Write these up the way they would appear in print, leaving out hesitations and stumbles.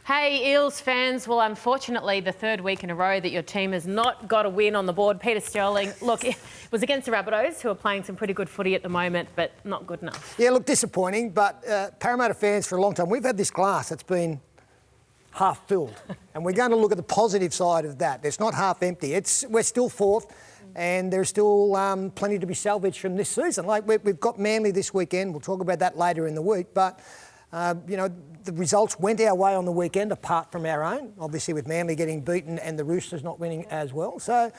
Hey, Eels fans. Well, unfortunately, the third week in a row that your team has not got a win on the board. Peter Sterling, look, it was against the Rabbitohs, who are playing some pretty good footy at the moment, but not good enough. Yeah, look, disappointing, but Parramatta fans for a long time, we've had this glass that's been half filled, and we're going to look at the positive side of that. It's not half empty. We're still fourth, and there's still plenty to be salvaged from this season. Like, we've got Manly this weekend. We'll talk about that later in the week, but the results went our way on the weekend, apart from our own, obviously with Manly getting beaten and the Roosters not winning as well. So,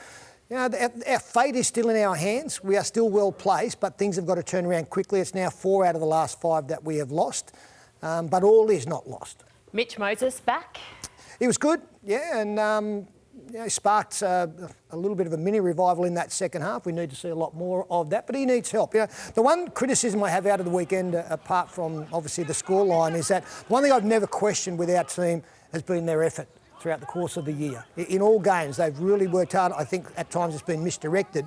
our fate is still in our hands. We are still well placed, but things have got to turn around quickly. It's now 4 out of the last 5 that we have lost, but all is not lost. Mitch Moses back. He was good, yeah, and sparked a little bit of a mini revival in that second half. We need to see a lot more of that, but he needs help. The one criticism I have out of the weekend, apart from obviously the scoreline, is that one thing I've never questioned with our team has been their effort throughout the course of the year. In all games, they've really worked hard. I think at times it's been misdirected.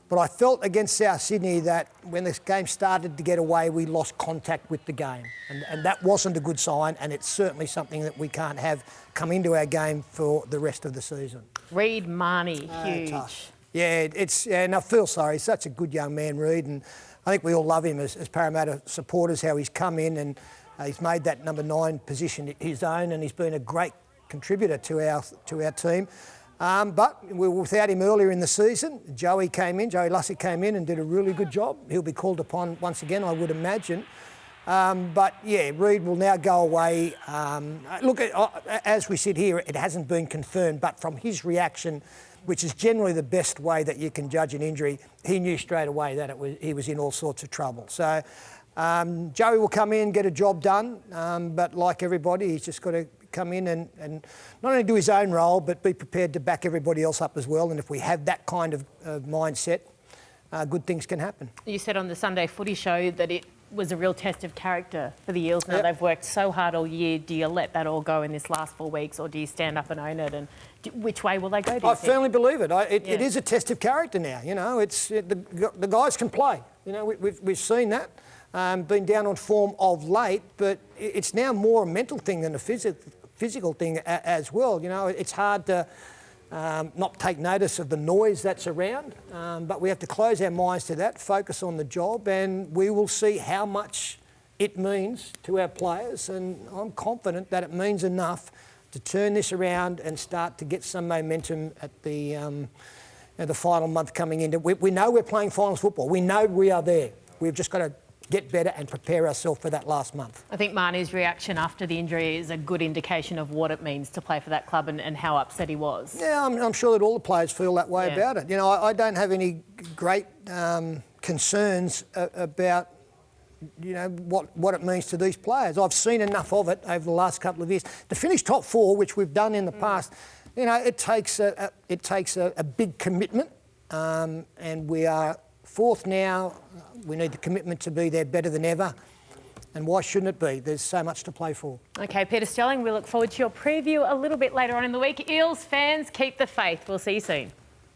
But I felt against South Sydney that when this game started to get away, we lost contact with the game. And that wasn't a good sign, and it's certainly something that we can't have come into our game for the rest of the season. Reid Marnie, huge. Tough. Yeah, and I feel sorry. He's such a good young man, Reid, and I think we all love him as Parramatta supporters, how he's come in and he's made that number 9 position his own, and he's been a great contributor to our team. But we were without him earlier in the season. Joey Lussick came in and did a really good job. He'll be called upon once again, I would imagine. But yeah, Reid will now go away. Look, as we sit here, it hasn't been confirmed, but from his reaction, which is generally the best way that you can judge an injury, he knew straight away that he was in all sorts of trouble. So Joey will come in, get a job done, but like everybody, he's just got to come in and not only do his own role, but be prepared to back everybody else up as well. And if we have that kind of mindset, good things can happen. You said on the Sunday Footy Show that it was a real test of character for the Eels. Now they've worked so hard all year. Do you let that all go in this last 4 weeks, or do you stand up and own it? And which way will they go? I firmly believe it. It is a test of character now. The guys can play. We've seen that. Been down on form of late, but it's now more a mental thing than a physical thing as well. It's hard to not take notice of the noise that's around, but we have to close our minds to that, focus on the job, and we will see how much it means to our players. And I'm confident that it means enough to turn this around and start to get some momentum at the final month coming in. We know we're playing finals football. We know we are there. We've just got to get better and prepare ourselves for that last month. I think Marnie's reaction after the injury is a good indication of what it means to play for that club and how upset he was. Yeah, I'm sure that all the players feel that way about it. I don't have any great concerns about what it means to these players. I've seen enough of it over the last couple of years. To finish top 4, which we've done in the past, it takes a big commitment, and we are 4th now. We need the commitment to be there better than ever. And why shouldn't it be? There's so much to play for. OK, Peter Sterling, we look forward to your preview a little bit later on in the week. Eels fans, keep the faith. We'll see you soon.